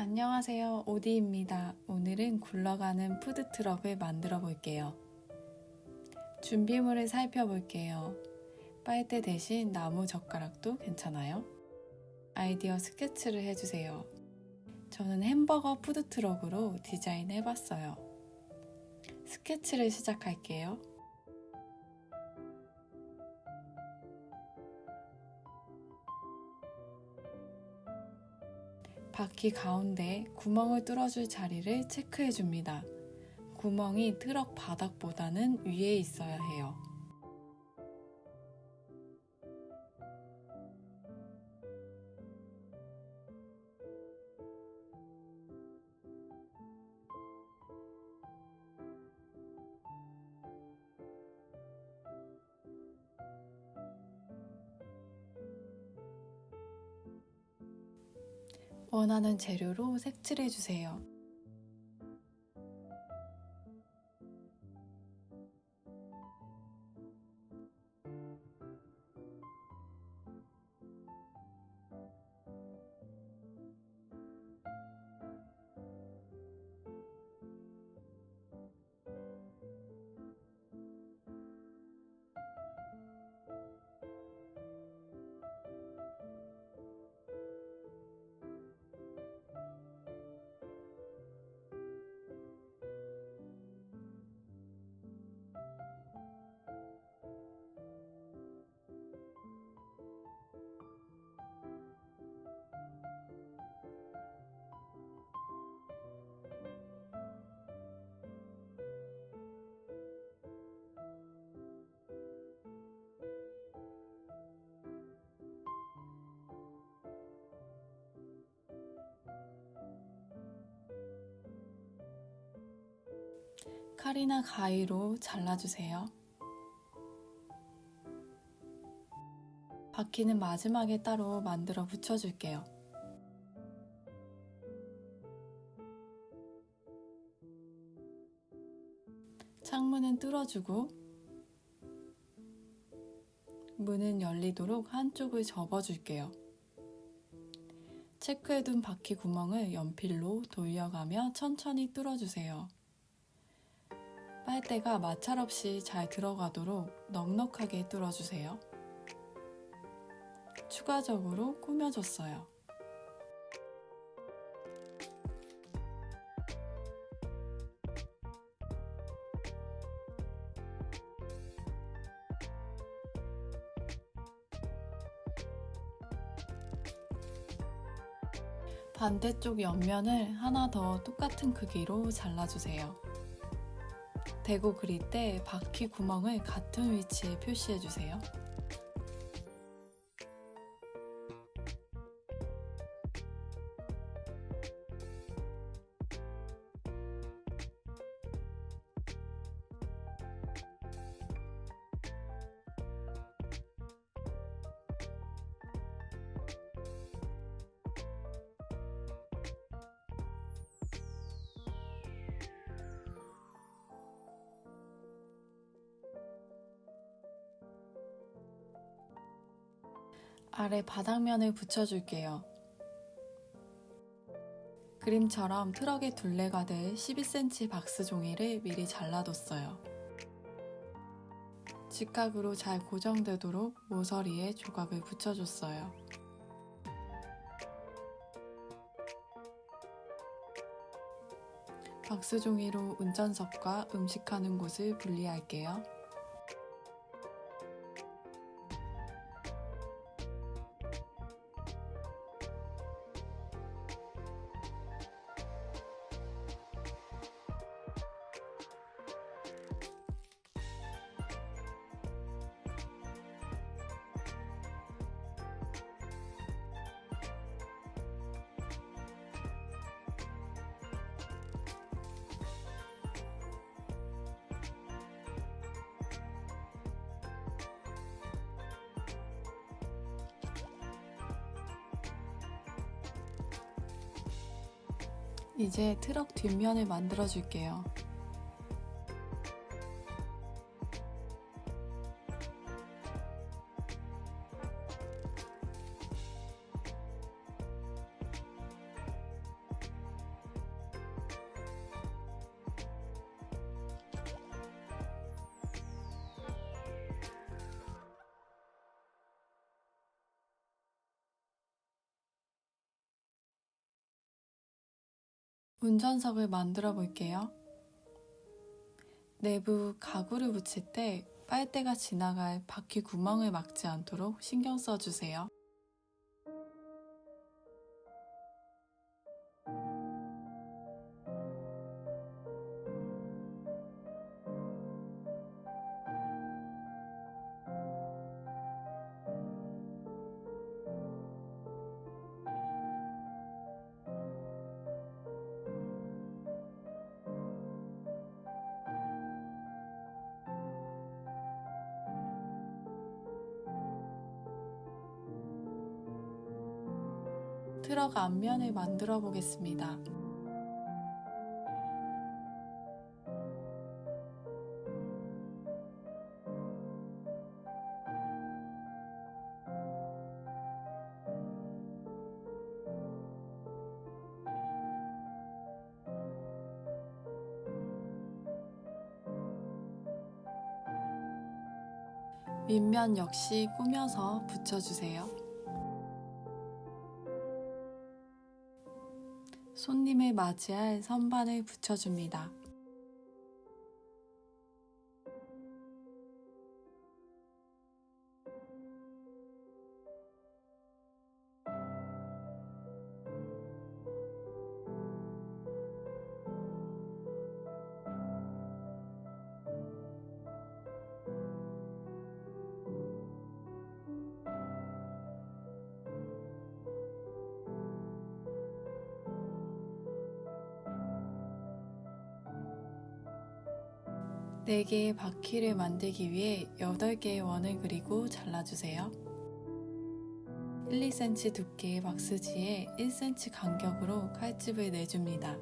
안녕하세요, 오디입니다. 오늘은 굴러가는 푸드트럭을 만들어 볼게요. 준비물을 살펴볼게요. 빨대 대신 나무 젓가락도 괜찮아요. 아이디어 스케치를 해주세요. 저는 햄버거 푸드트럭으로 디자인해봤어요. 스케치를 시작할게요. 바퀴 가운데 구멍을 뚫어줄 자리를 체크해줍니다. 구멍이 트럭 바닥보다는 위에 있어야 해요. 원하는 재료로 색칠해주세요. 칼이나 가위로 잘라주세요. 바퀴는 마지막에 따로 만들어 붙여줄게요. 창문은 뚫어주고 문은 열리도록 한쪽을 접어줄게요. 체크해둔 바퀴 구멍을 연필로 돌려가며 천천히 뚫어주세요. 빨대가 마찰 없이 잘 들어가도록 넉넉하게 뚫어주세요. 추가적으로 꾸며줬어요. 반대쪽 옆면을 하나 더 똑같은 크기로 잘라주세요. 대고 그릴 때 바퀴 구멍을 같은 위치에 표시해주세요. 아래 바닥면을 붙여줄게요. 그림처럼 트럭의 둘레가 될 12cm 박스 종이를 미리 잘라뒀어요. 직각으로 잘 고정되도록 모서리에 조각을 붙여줬어요. 박스 종이로 운전석과 음식하는 곳을 분리할게요. 이제 트럭 뒷면을 만들어 줄게요. 운전석을 만들어 볼게요. 내부 가구를 붙일 때 빨대가 지나갈 바퀴 구멍을 막지 않도록 신경 써주세요. 트럭 앞면을 만들어 보겠습니다. 밑면 역시 꾸며서 붙여주세요. 손님을 맞이할 선반을 붙여줍니다. 네 개의 바퀴를 만들기 위해 8개의 원을 그리고 잘라주세요. 1, 2cm 두께의 박스지에 1cm 간격으로 칼집을 내줍니다.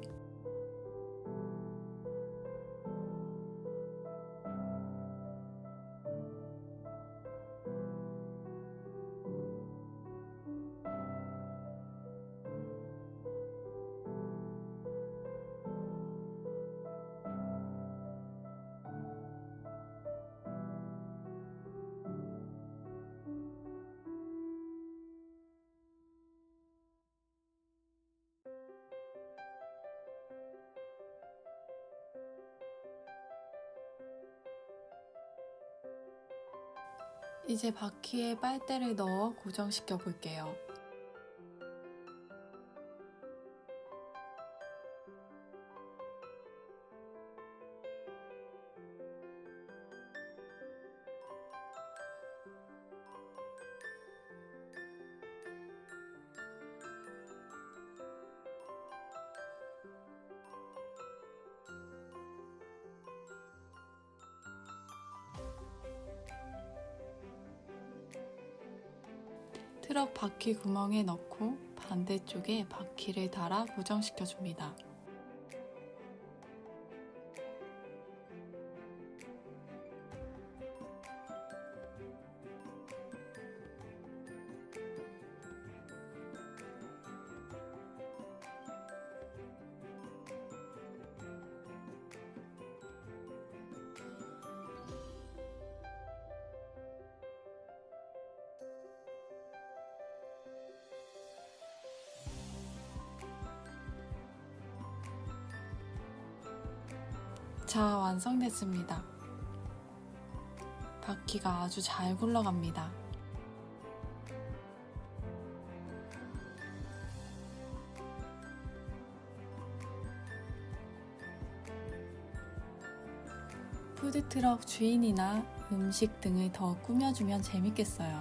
이제 바퀴에 빨대를 넣어 고정시켜 볼게요. 트럭 바퀴 구멍에 넣고 반대쪽에 바퀴를 달아 고정시켜 줍니다. 자, 완성됐습니다. 바퀴가 아주 잘 굴러갑니다. 푸드트럭 주인이나 음식 등을 더 꾸며주면 재밌겠어요.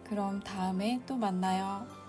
그럼 다음에 또 만나요.